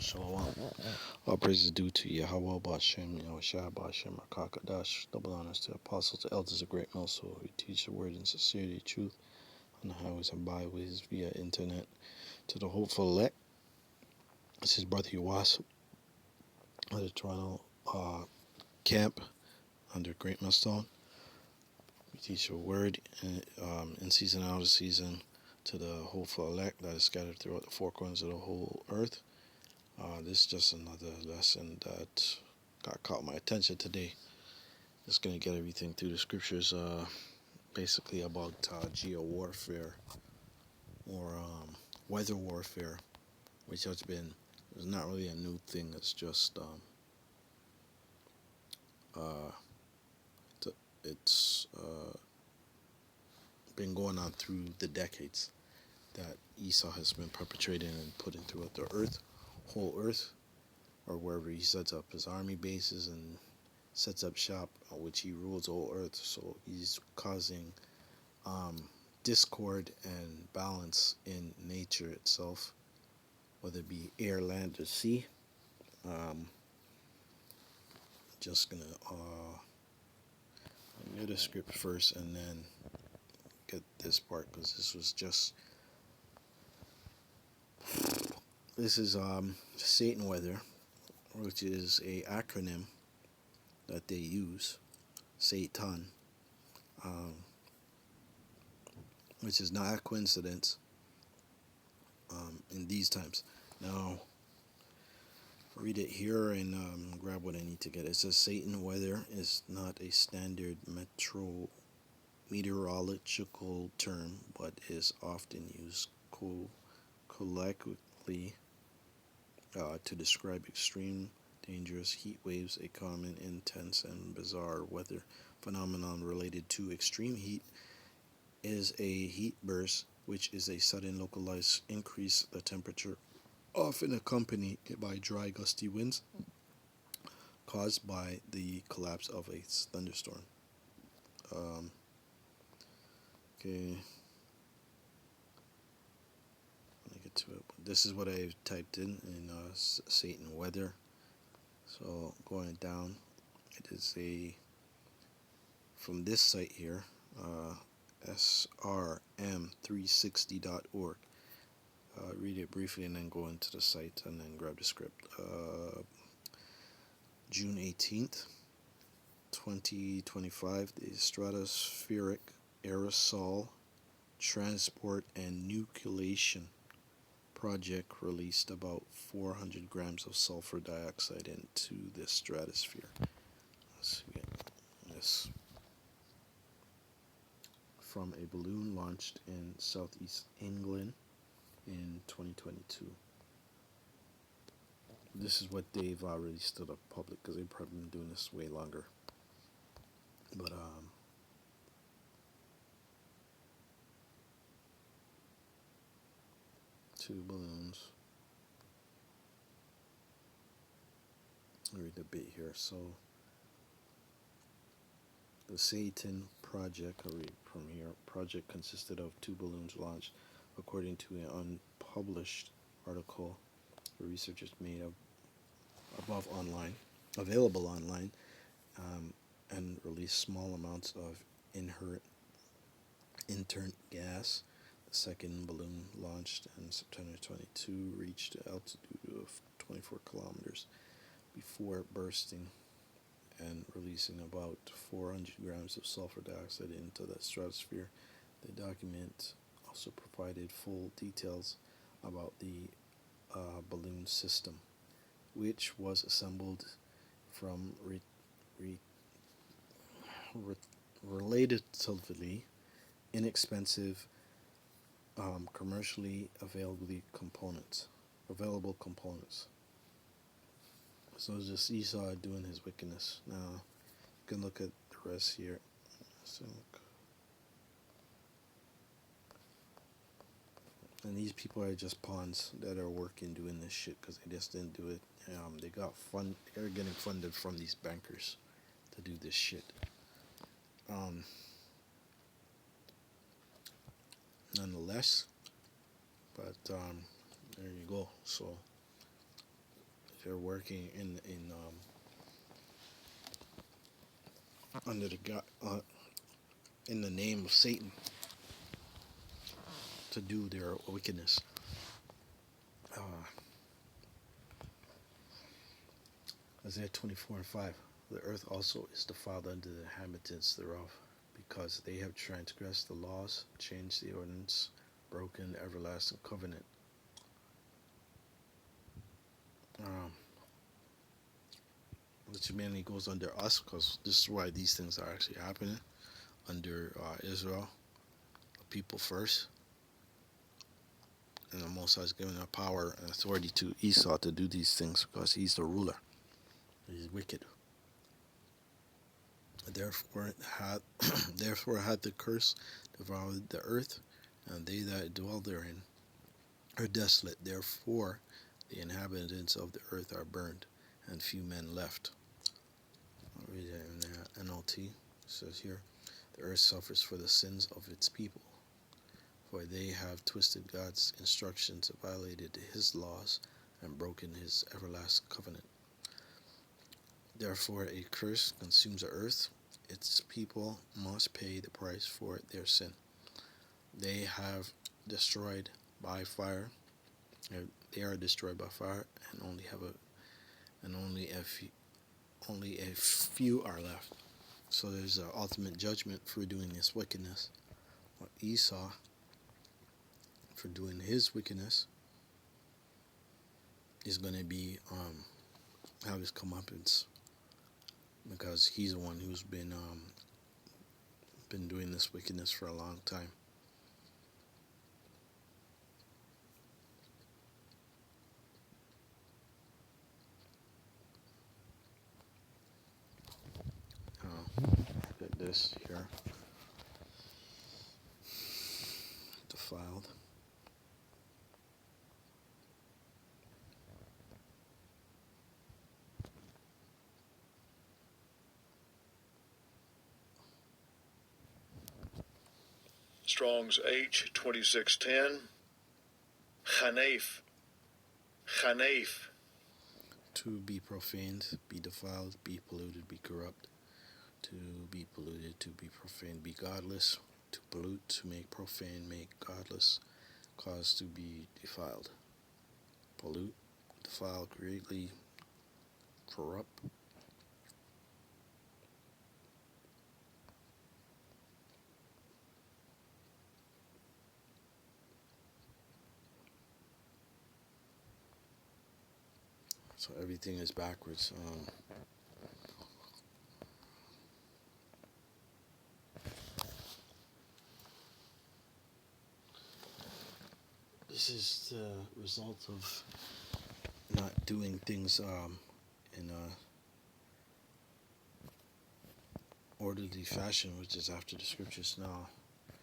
Shalom. All praise is due to Yahweh Bashem, Yahushua Bashem, Akakadash. Double honors to apostles, to elders of great council who teach the word in sincerity, truth, on the highways and byways via internet. To the hopeful elect, this is Brother Yawas of the Toronto camp under Great Millstone. We teach the word in season and out of season to the hopeful elect that is scattered throughout the four corners of the whole earth. This is just another lesson that caught my attention today. Just going to get everything through the scriptures, basically about geo warfare or weather warfare, which has been, it's not really a new thing. It's just it's been going on through the decades that Esau has been perpetrating and putting throughout the earth, whole earth, or wherever he sets up his army bases and sets up shop, which he rules the whole earth. So he's causing discord and balance in nature itself, whether it be air, land, or sea. Just gonna get a script first and then get this part, because this is Satan weather, which is a acronym that they use, Satan, which is not a coincidence in these times. Now, read it here and grab what I need to get. It says Satan weather is not a standard meteorological term, but is often used colloquially to describe extreme, dangerous heat waves, a common, intense, and bizarre weather phenomenon related to extreme heat is a heat burst, which is a sudden localized increase in the temperature, often accompanied by dry, gusty winds caused by the collapse of a thunderstorm. Okay, let me get to it. This is what I've typed in Satan weather. So going down, it is from this site here, srm360.org. Read it briefly and then go into the site and then grab the script. June 18th, 2025, the Stratospheric Aerosol Transport and Nucleation Project released about 400 grams of sulfur dioxide into the stratosphere. Let's get this. From a balloon launched in southeast England in 2022. This is what they've already stood up public, because they've probably been doing this way longer. But 2 balloons. I'll read a bit here. So the Satan project, I'll read from here. Project consisted of 2 balloons launched, according to an unpublished article the researchers made available online, and released small amounts of inherent gas. The second balloon, launched in September 22, reached an altitude of 24 kilometers before bursting and releasing about 400 grams of sulfur dioxide into the stratosphere. The document also provided full details about the balloon system, which was assembled from relatively inexpensive, commercially available components. So it's just Esau doing his wickedness. Now, you can look at the rest here. So, and these people are just pawns that are working doing this shit because they just didn't do it. They're getting funded from these bankers to do this shit. Nonetheless, but there you go. So They're working under the God, in the name of Satan to do their wickedness. Isaiah 24:5. The earth also is defiled under the inhabitants thereof, because they have transgressed the laws, changed the ordinance, broken the everlasting covenant. Which mainly goes under us, because this is why these things are actually happening under Israel, the people first. And the Most High is giving the power and authority to Esau to do these things because he's the ruler. He's wicked. Therefore had the curse devoured the earth, and they that dwell therein are desolate. Therefore the inhabitants of the earth are burned, and few men left. I'll read it in the NLT. It says here, the earth suffers for the sins of its people, for they have twisted God's instructions, violated his laws, and broken his everlasting covenant. Therefore a curse consumes the earth. Its people must pay the price for their sin. They have destroyed by fire. They are destroyed by fire, and only a few are left. So there's an ultimate judgment for doing this wickedness. Or Esau, for doing his wickedness, is going to be have his comeuppance, because he's the one who's been doing this wickedness for a long time. Get this here. Defiled. Strong's H2610. Chanef. To be profaned, be defiled, be polluted, be corrupt. To be polluted, to be profaned, be godless. To pollute, to make profane, make godless. Cause to be defiled. Pollute, defile, greatly corrupt. So everything is backwards. This is the result of not doing things in a orderly fashion, which is after the scriptures. Now,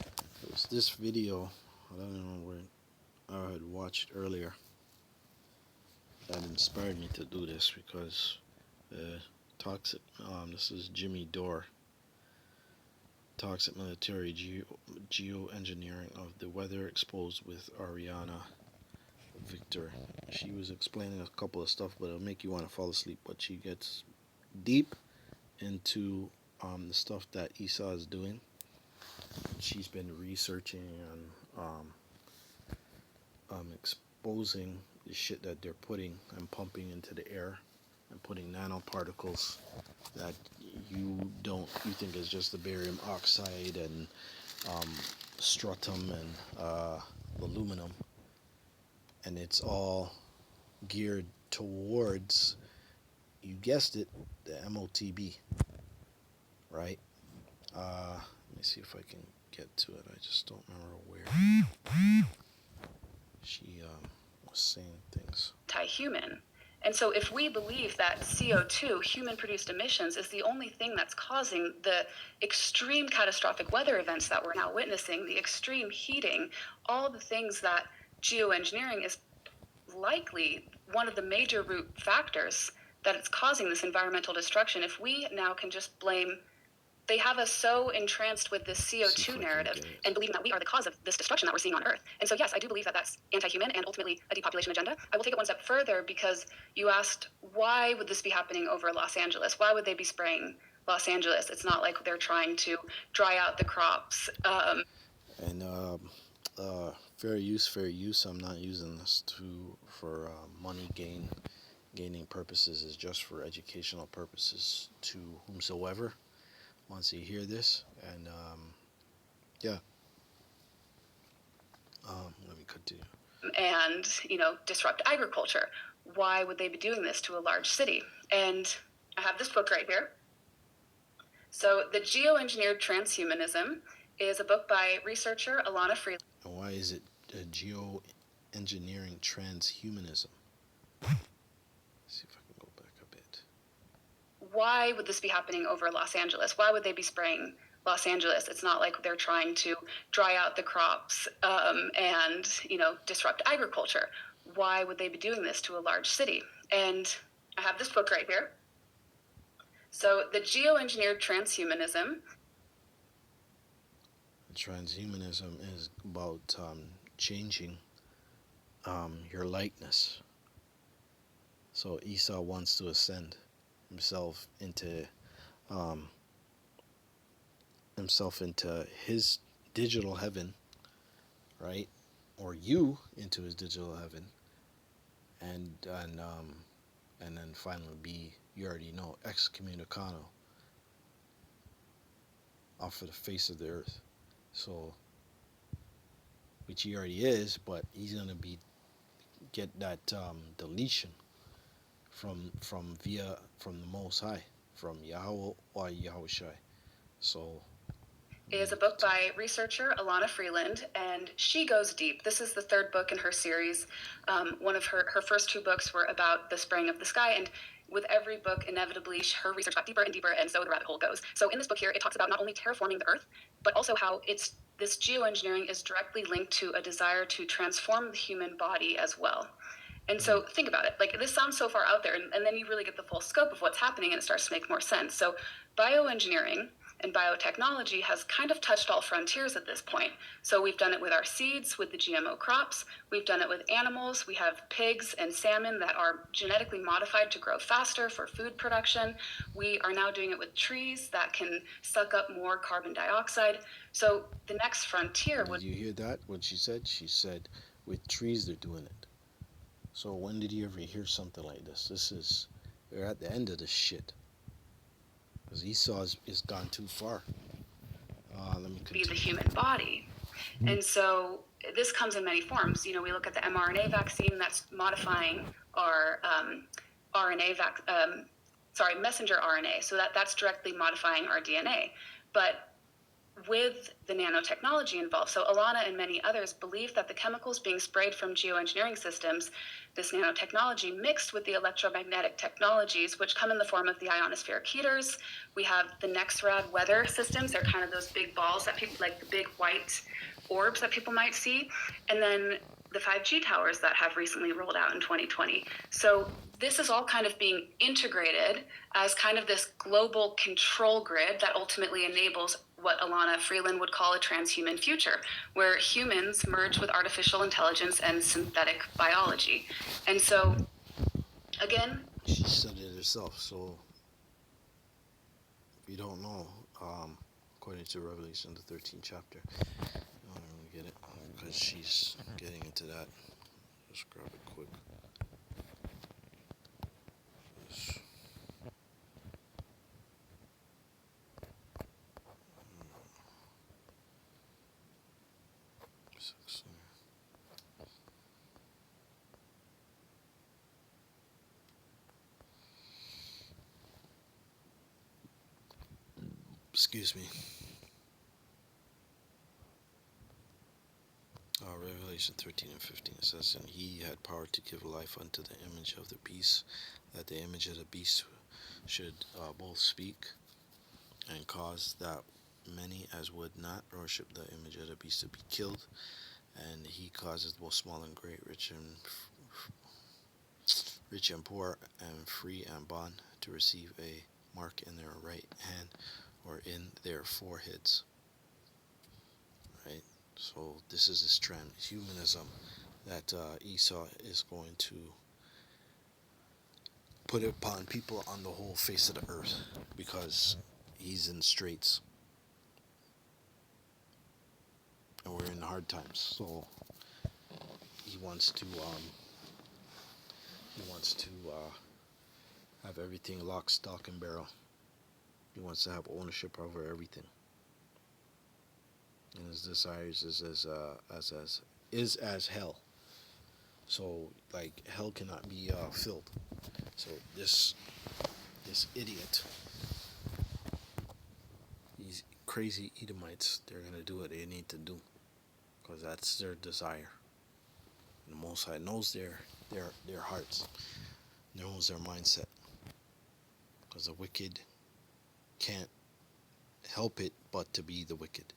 it was this video, I don't know where I had watched earlier, that inspired me to do this, because toxic. This is Jimmy Dore. Toxic military geoengineering of the weather exposed with Ariana Victor. She was explaining a couple of stuff, but it'll make you want to fall asleep. But she gets deep into the stuff that Esau is doing. She's been researching and exposing the shit that they're putting and pumping into the air, and putting nanoparticles that you think is just the barium oxide and stratum and aluminum, and it's all geared towards, you guessed it, the MOTB, right? Let me see if I can get to it. I just don't remember where she was saying things. Anti-human. And so if we believe that CO2, human-produced emissions, is the only thing that's causing the extreme catastrophic weather events that we're now witnessing, the extreme heating, all the things that geoengineering is likely one of the major root factors that it's causing this environmental destruction, if we now can just blame they have us so entranced with this See if I CO2 can narrative get it. and believing that we are the cause of this destruction that we're seeing on Earth. And so, yes, I do believe that that's anti-human and ultimately a depopulation agenda. I will take it one step further because you asked, why would this be happening over Los Angeles? Why would they be spraying Los Angeles? It's not like they're trying to dry out the crops. And fair use. I'm not using this for money gaining purposes. Is just for educational purposes to whomsoever wants to hear this. And yeah, let me continue. And, disrupt agriculture. Why would they be doing this to a large city? And I have this book right here. So, The Geoengineered Transhumanism is a book by researcher Alana Freeland. And why is it geoengineering transhumanism? See if I can go back a bit. Why would this be happening over Los Angeles? Why would they be spraying Los Angeles? It's not like they're trying to dry out the crops and, disrupt agriculture. Why would they be doing this to a large city? And I have this book right here. So, The Geoengineered Transhumanism. Transhumanism is about changing your likeness. So Esau wants to ascend himself into his digital heaven, right? Or you into his digital heaven, and then finally be, you already know, excommunicado off of the face of the earth. So, which he already is, but he's gonna get that deletion from the Most High, from Yahweh or Yahushai. So Is a book by researcher Alana Freeland, and she goes deep. This is the third book in her series. One of her first two books were about the spraying of the sky, and with every book, inevitably, her research got deeper and deeper, and so the rabbit hole goes. So in this book here, it talks about not only terraforming the Earth, but also how this geoengineering is directly linked to a desire to transform the human body as well. And so think about it. Like, this sounds so far out there, and then you really get the full scope of what's happening, and it starts to make more sense. So bioengineering and biotechnology has kind of touched all frontiers at this point. So we've done it with our seeds, with the GMO crops. We've done it with animals. We have pigs and salmon that are genetically modified to grow faster for food production. We are now doing it with trees that can suck up more carbon dioxide. So the next frontier would... Did you hear that? What she said? She said, with trees they're doing it. So when did you ever hear something like this? We're at the end of this shit. Because Esau is gone too far. Let me be continue. the human body. And so this comes in many forms. We look at the mRNA vaccine that's modifying our messenger RNA. So that's directly modifying our DNA. But with the nanotechnology involved. So Alana and many others believe that the chemicals being sprayed from geoengineering systems, this nanotechnology mixed with the electromagnetic technologies, which come in the form of the ionospheric heaters. We have the NexRad weather systems. They're kind of those big balls that people, like the big white orbs that people might see. And then the 5G towers that have recently rolled out in 2020. So this is all kind of being integrated as kind of this global control grid that ultimately enables what Alana Freeland would call a transhuman future, where humans merge with artificial intelligence and synthetic biology. And so, again, She said it herself. So if you don't know, according to Revelation, the 13th chapter, I don't really get it because she's getting into that. Just grab it quick. Excuse me. Revelation 13 and 15, it says, and he had power to give life unto the image of the beast, that the image of the beast should both speak and cause that many as would not worship the image of the beast to be killed. And he causes both small and great, rich and poor, and free and bond, to receive a mark in their right hand or in their foreheads, right? So this is this transhumanism that Esau is going to put upon people on the whole face of the earth because he's in straits and we're in hard times. So he wants to have everything lock, stock, and barrel. He wants to have ownership over everything, and his desires is as hell. So like hell cannot be filled. So this idiot, these crazy Edomites, they're gonna do what they need to do because that's their desire. And the Most High knows their hearts, knows their mindset, because the wicked can't help it but to be the wicked.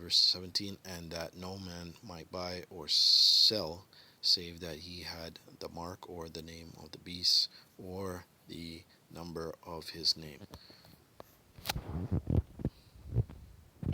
Verse 17, and that no man might buy or sell save that he had the mark or the name of the beast or the number of his name.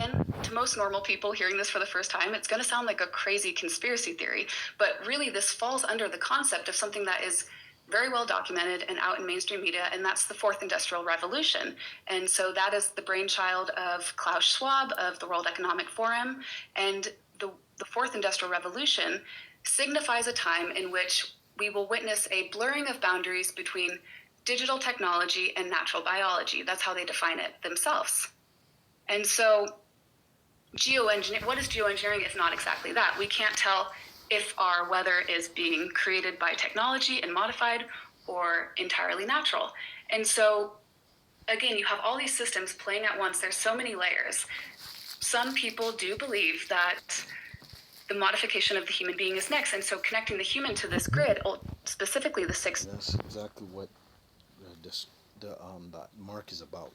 And to most normal people hearing this for the first time, it's going to sound like a crazy conspiracy theory, but really this falls under the concept of something that is very well documented and out in mainstream media, and that's the Fourth Industrial Revolution. And so that is the brainchild of Klaus Schwab of the World Economic Forum, and the Fourth Industrial Revolution signifies a time in which we will witness a blurring of boundaries between digital technology and natural biology. That's how they define it themselves. And so geoengineering, what is geoengineering if not exactly that? We can't tell if our weather is being created by technology and modified or entirely natural. And so, again, you have all these systems playing at once. There's so many layers. Some people do believe that the modification of the human being is next. And so connecting the human to this grid, specifically the six... That's exactly what that mark is about,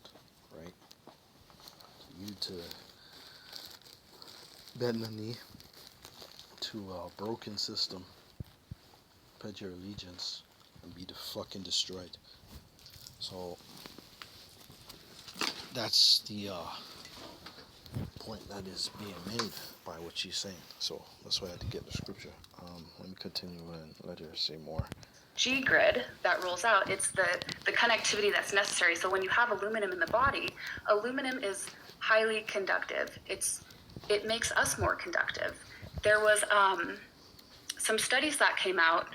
right? You to bend the knee to a broken system, pledge your allegiance, and be fucking destroyed. So that's the point that is being made by what she's saying. So that's why I had to get the scripture. Let me continue and let her say more. G grid that rolls out, it's the connectivity that's necessary. So when you have aluminum in the body, aluminum is highly conductive. It makes us more conductive. There was some studies that came out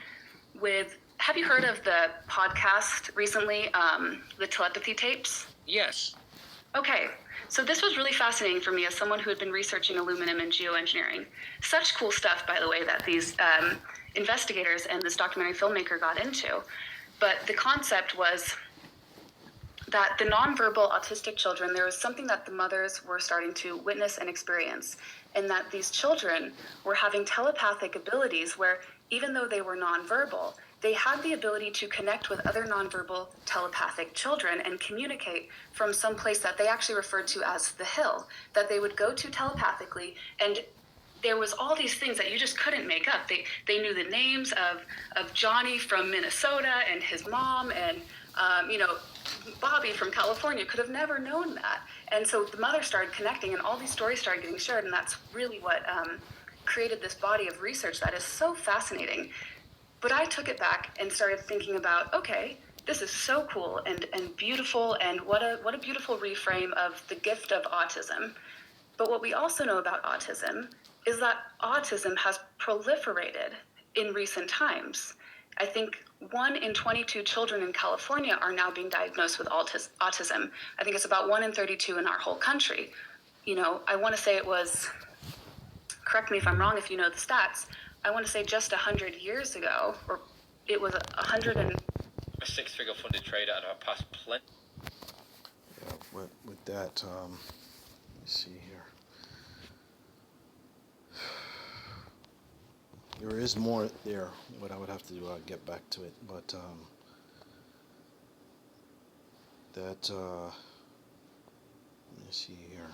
with, have you heard of the podcast recently, the telepathy tapes? Yes. Okay, so this was really fascinating for me as someone who had been researching aluminum and geoengineering. Such cool stuff, by the way, that these investigators and this documentary filmmaker got into. But the concept was that the nonverbal autistic children, there was something that the mothers were starting to witness and experience, and that these children were having telepathic abilities where even though they were nonverbal, they had the ability to connect with other nonverbal telepathic children and communicate from some place that they actually referred to as the hill, that they would go to telepathically, and there was all these things that you just couldn't make up. They knew the names of Johnny from Minnesota and his mom, and Bobby from California could have never known that. And so the mother started connecting, and all these stories started getting shared, and that's really what created this body of research that is so fascinating. But I took it back and started thinking about, okay, this is so cool and beautiful, and what a beautiful reframe of the gift of autism. But what we also know about autism is that autism has proliferated in recent times. I think 1 in 22 children in California are now being diagnosed with autism. I think it's about 1 in 32 in our whole country. I want to say it was, correct me if I'm wrong if you know the stats, I want to say just 100 years ago, or it was 100 and... A six-figure funded trader at our past plenty. Yeah, with that, let me see here. There is more there, but I would have to get back to it. But let me see here.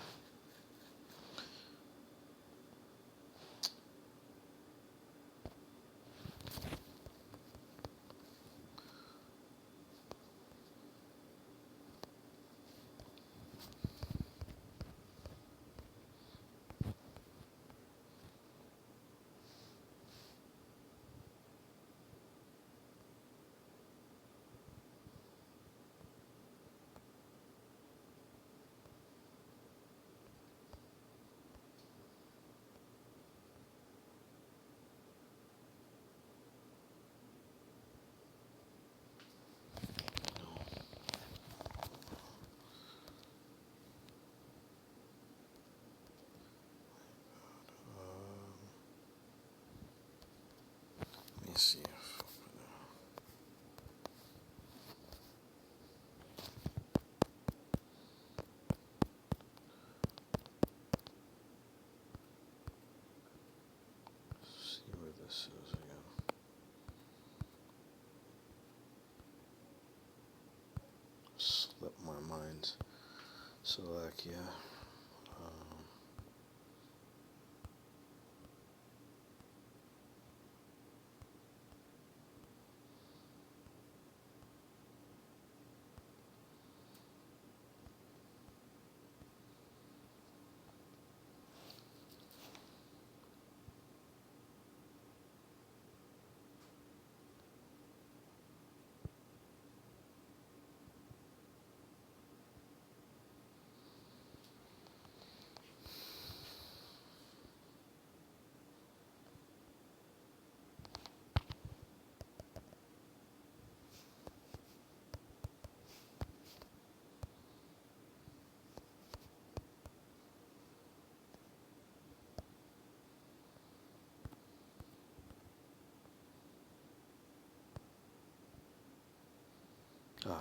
So like, yeah.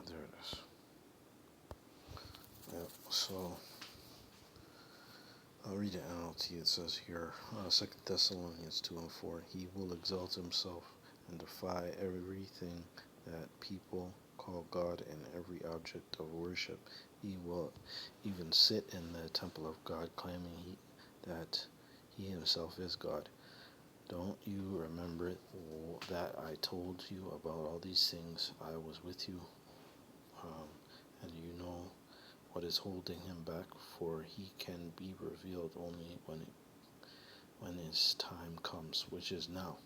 There it is. Yep. So I'll read the NLT. It says here, 2 Thessalonians 2:4. He will exalt himself and defy everything that people call God and every object of worship. He will even sit in the temple of God, claiming that he himself is God. Don't you remember that I told you about all these things? I was with you, and you know what is holding him back, for he can be revealed only when his time comes, which is now.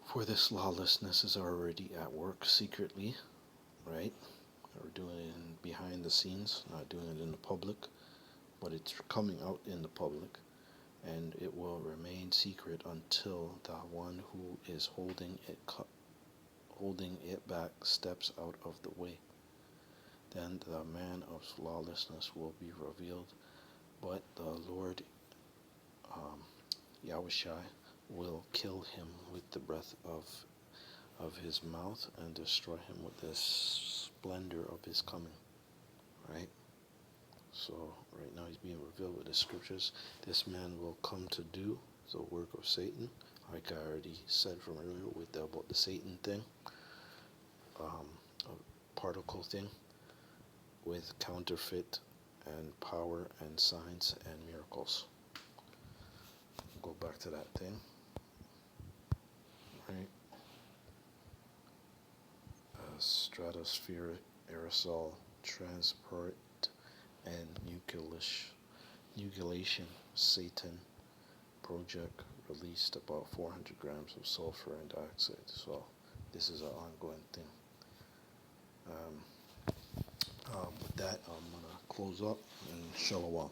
For this lawlessness is already at work secretly, right? We're doing it behind the scenes, not doing it in the public, but it's coming out in the public, and it will remain secret until the one who is holding it back steps out of the way. Then the man of lawlessness will be revealed, but the Lord Yahushua will kill him with the breath of his mouth and destroy him with the splendor of his coming. Right? So right now he's being revealed with the scriptures. This man will come to do the work of Satan, like I already said from earlier about the Satan thing, a particle thing, with counterfeit and power and signs and miracles. Go back to that thing. Right? Stratosphere, aerosol, transport, and nucleation. Satan project released about 400 grams of sulfur and dioxide. So this is an ongoing thing. With that, I'm going to close up and shalom.